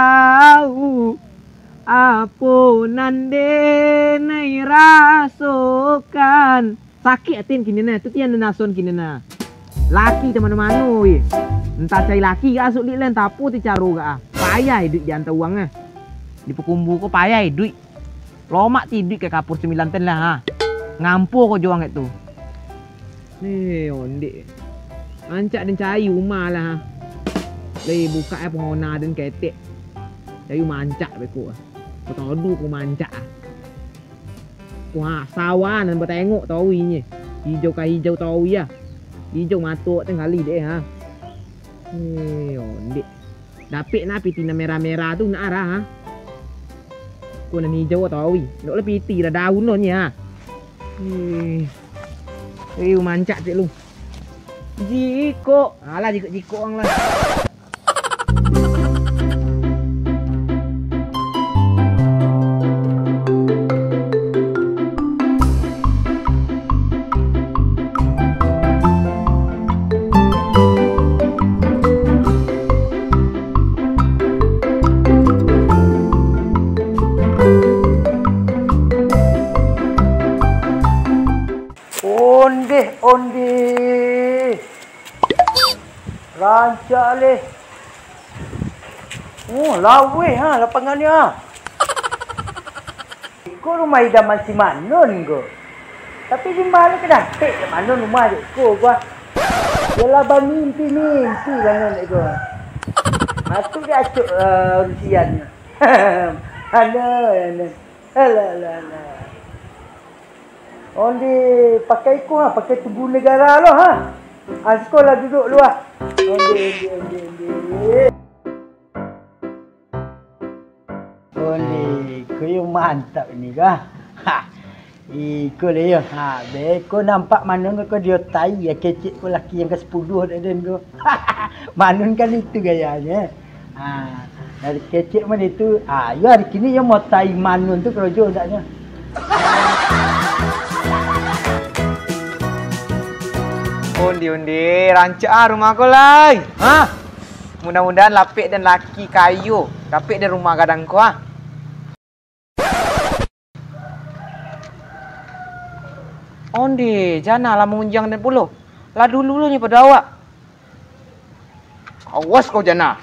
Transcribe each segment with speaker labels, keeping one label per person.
Speaker 1: tahu apa nande nai rasokan. Sakit atin kini na, tu tian nason kini na. Laki teman-teman oi. Entah cai laki ke asuk lik len tapu ti caro ka. Payah hidup jantan uangnya. Di pekumbu ko payah hidup. Lomak ti hidup ke kapur 9 ten lah ha. Ngampu ko juang itu. Ondik. Ancak dan cai rumah lah ha. Lei buka penghona dan ketek. Cai mancak beku. Ko todu ko mancak. Ko ha sawan dan bertengok tawinya. Hijau ka hijau tawi ya. Hijau matuk tenggali deh ha. Ondik. Dapik na pitina merah-merah tu nak arah ha. Ko nan hijau tawi. Nok le piti dah daun lo nya. Mancak cik lu. Jiko. Alah jiko orang lah.
Speaker 2: Onde rancak leh. Oh, lawe ha lapangannya. Ko rumah idaman si Manon go. Tapi di mana ke dapet ke Manon rumah dek ko gua. Yalah ba mimpi bangun dek go. Matu dia acuk urusiannya. Ana. Alah. Onde pakai ko ha, pakai tubuh negara lo ha. Sekolah duduk lu ah. Onde, kau mantap ni kah? Ha. Ikut dia. Ha, beko nampak Manon kau dia tai ya kecik ko laki yang ke-10 dah den go. Manon kan itu gayanya. Ha, dari kecik mana itu. Ah, ya hari kini yang mau tai Manon tu kerojo ndaknya.
Speaker 1: Undi, rancak rumah kau lah. Ha? Mudah-mudahan lapik dan laki kayu. Lapik dan rumah gadang kau ha. Undi, janganlah mengunjang dan puluh. Lah dulu-dulunya pada awak. Awas kau jana.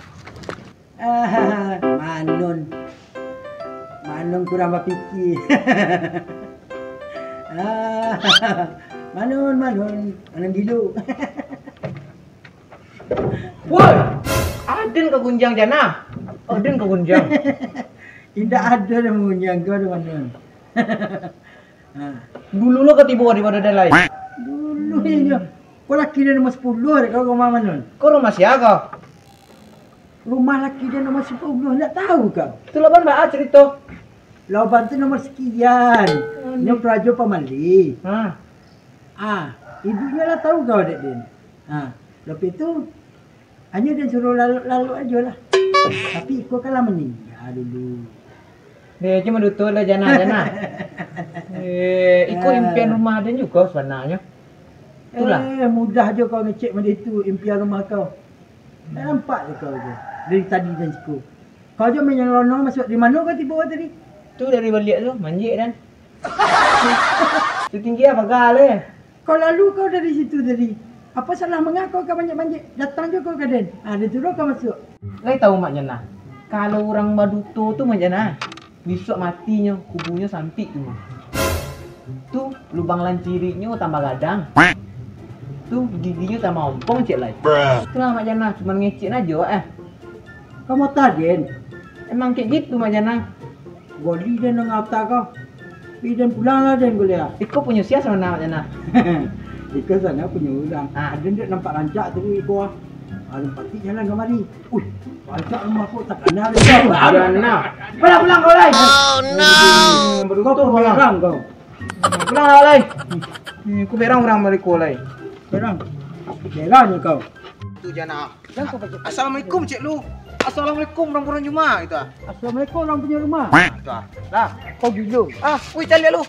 Speaker 2: Manon kurang berfikir. Manon dulu.
Speaker 1: Woi, aden kau gunjang jana. Aden kau gunjang.
Speaker 2: Tidak ada yang mengunjang kau ada Manon.
Speaker 1: Dulu lo ketibu daripada ada lain.
Speaker 2: Dulu ya. Kau laki dia nombor 10 kau rumah Manon.
Speaker 1: Kau rumah siapa?
Speaker 2: Rumah laki dia nombor 10 tak tahu kau.
Speaker 1: Itu laban mbak cerita.
Speaker 2: Laban tu nombor sekian. Yang perajo pamali. Ibunya lah tahu kau dek din. Lepas tu hanya dia suruh lalu aja lah. Tapi ikut kalah meninggal dulu.
Speaker 1: Dia cuma dutul lah jana. Ikut impian rumah dia juga sebenarnya. Itulah.
Speaker 2: Mudah je kau ngecek macam itu impian rumah kau. Tak nampak je kau je. Dari tadi dan siku. Kau je main yang lonong masuk di mana kau tiba tadi?
Speaker 1: Tu dari balik tu, manjik dan. Setinggi apa gal
Speaker 2: Kau lalu kau dari situ tadi. Apa salah mengaku kau banyak-banyak? Datang je kau ke den. Dia turun kau masuk.
Speaker 1: Lai tahu mak jana. Kalau orang Maduto tu mak jana. Besok matinya, kubunya sampik tu. Tu lubang lancirinya tambah gadang. Tu giginya tambah ompong cik lai. Itulah mak jana, cuma ngecek aja
Speaker 2: Kau mau tahu den?
Speaker 1: Emang kayak gitu mak jana.
Speaker 2: Goli den ngata kau. Piden pulang lah den kuliah.
Speaker 1: Iko punya sia sama mak jana.
Speaker 2: Iko sana punya orang. Den dia nampak rancak tadi Iko. Pati jalan kemari. Rancak rumah kau tak kenal dia.
Speaker 1: Jana. Pulang kau lai.
Speaker 2: Oh no. Kau berang kau.
Speaker 1: Pulang kau lai. Aku berang balik kau lai.
Speaker 2: Berang ni kau.
Speaker 1: Tu jana. Assalamualaikum cik lu. Assalamualaikum orang rumah itu.
Speaker 2: Assalamualaikum orang punya rumah.
Speaker 1: Itu lah. Kau dulu. Woi cari lu.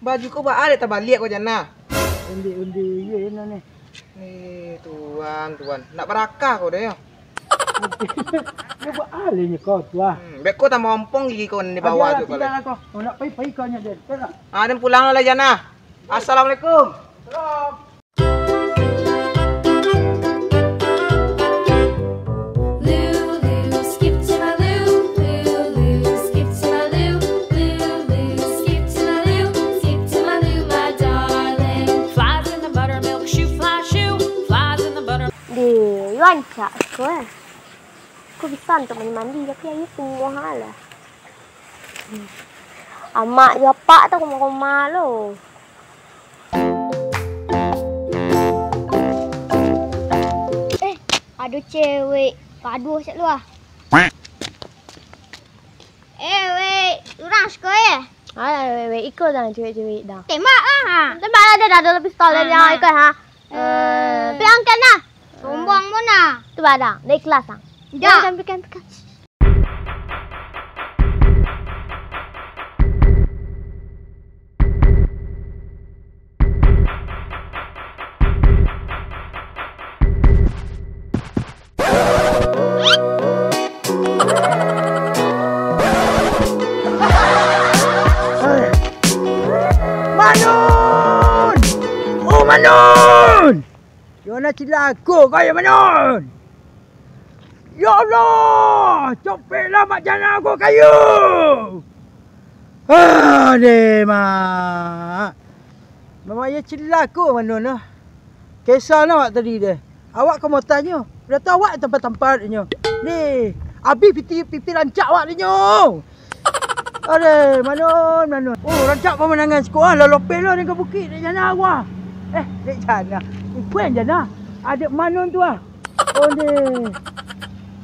Speaker 1: Baju kau ada terbalik kau jana.
Speaker 2: Undi ye ni.
Speaker 1: Tuan. Nak berakah kau dah ya.
Speaker 2: Dia buat alihnya kau tu ah.
Speaker 1: Bek kau tambah ompong gigi kau di bawah tu.
Speaker 2: Tidak lah kau. Kau nak pergi kau nya dia. Kan?
Speaker 1: Dan pulang lah Jana. Assalamualaikum.
Speaker 2: Salam.
Speaker 3: Rancak ke Aku bisa untuk mandi tapi ayah semua hal lah. Amak japak tu rumah-rumah lo. Ada cewek padu asyik lu ah. Weh, orang suka ya?
Speaker 4: Weh, ikut dah cewek-cewek dah.
Speaker 3: Tembak ah.
Speaker 4: Tembak lah dia dah ada lebih pistol yang ikut ha.
Speaker 3: Pergi angkat lah. Sombong mana?
Speaker 4: Tu badang, dah ikhlas ah.
Speaker 3: Ya.
Speaker 4: Pekan.
Speaker 2: Manon! Oh Manon! Yo nak cilaku kau ya Manon. Ya Allah, cepatlah mak jana aku kayu. Deh mak. Mama ya cilaku Manon lah. Kisah nak tadi deh. Awak kau mau tanya. Dah tahu awak tempat-tempat ni. Ni, abi pipi rancak awak ni. Aduh, Manon. Oh, rancak pemandangan sekolah lah lopel lah dengan bukit dek jana awak. Dek jana. Puan jana. Ada Manon tu ah. Oh ni.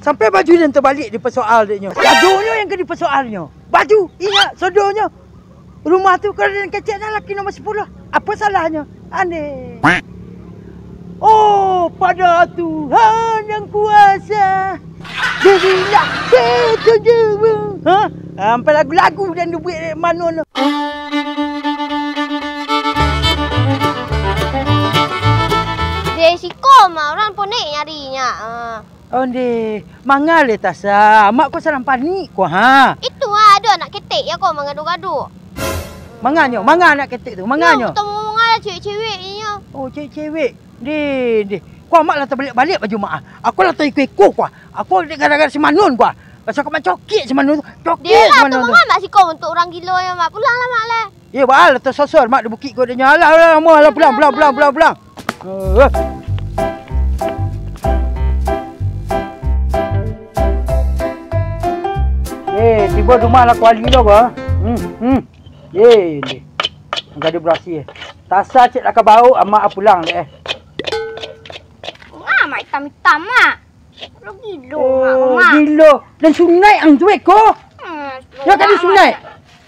Speaker 2: Sampai baju yang terbalik di persoal deknya. Gaduhnya yang ke di persoalnya. Baju, ingat sodornya. Rumah tu kalau yang kecil dah laki nombor 10. Apa salahnya? Aneh. Oh, pada Tuhan yang kuasa. Jadilah ketujuhmu. Sampai lagu-lagu dan dia buat Manon.
Speaker 4: Dia siko mah orang pun naik nyarinya.
Speaker 2: Oh ni, mangal le tasa. Mak kau salam panik kau ha.
Speaker 4: Itu ah ada anak ketek ya kau mengadu-gadu.
Speaker 2: Manganyo, mangan anak ketek tu, manganyo.
Speaker 4: Kita mau mengalah cewek-cewek ni.
Speaker 2: Oh, cewek-cewek. Di. Kau mak lah terbalik-balik baju mak. Aku lah terikut kau. Aku gara-gara si Manon kau. Pasal kau mak cokit si Manon tu. Cokit
Speaker 4: dia
Speaker 2: si
Speaker 4: Manon tu. Dia lah tu mengamak si kau untuk orang gila yang mak. Pulang lah mak lah.
Speaker 2: Ya, baal tersosor mak di bukit kau dia nyala lah. Lah pulang. Tiba rumah lah kuali lo kau. Ni. Enggak ada berasi. Tasa cik nak bau amak pulang deh.
Speaker 3: Mak hitam-hitam mak. Lo gila mak.
Speaker 2: Gila. Dan sunat ang tu ko. Ya tadi sunat.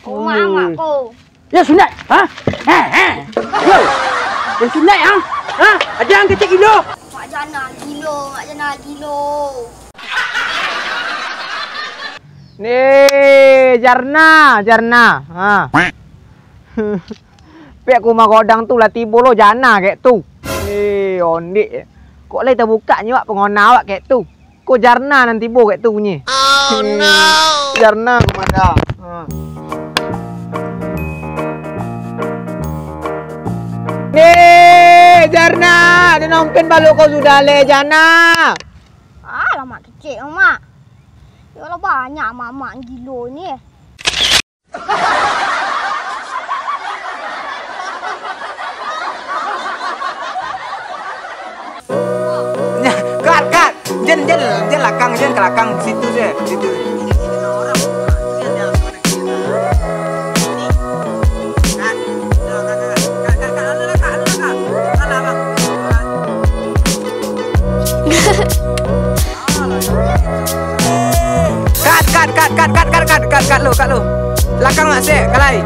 Speaker 3: Mak ko.
Speaker 2: Ya sunat. Ha? Yo. Dan sunat ang. Ha? Ada yang kecil gila.
Speaker 3: Mak jana gila.
Speaker 1: Nih, Jarna. Ha. Pek aku mah godang tu lah tiba lo jana kayak tu. Ondik. Kok leh terbuka ni wak pengona awak kayak tu. Kok Jarna nanti bo kayak tu bunyi. Oh no. Jarna kemana? Nih, Jarna. Dia nompen baluk kau sudah le Jana.
Speaker 3: Alah mak kecil mak. Yalah banyak mak gila ni.
Speaker 1: Kat. Jen lakang, jen kelakang situ je. Situ. Kat lu. Lakang mak sek, kalai.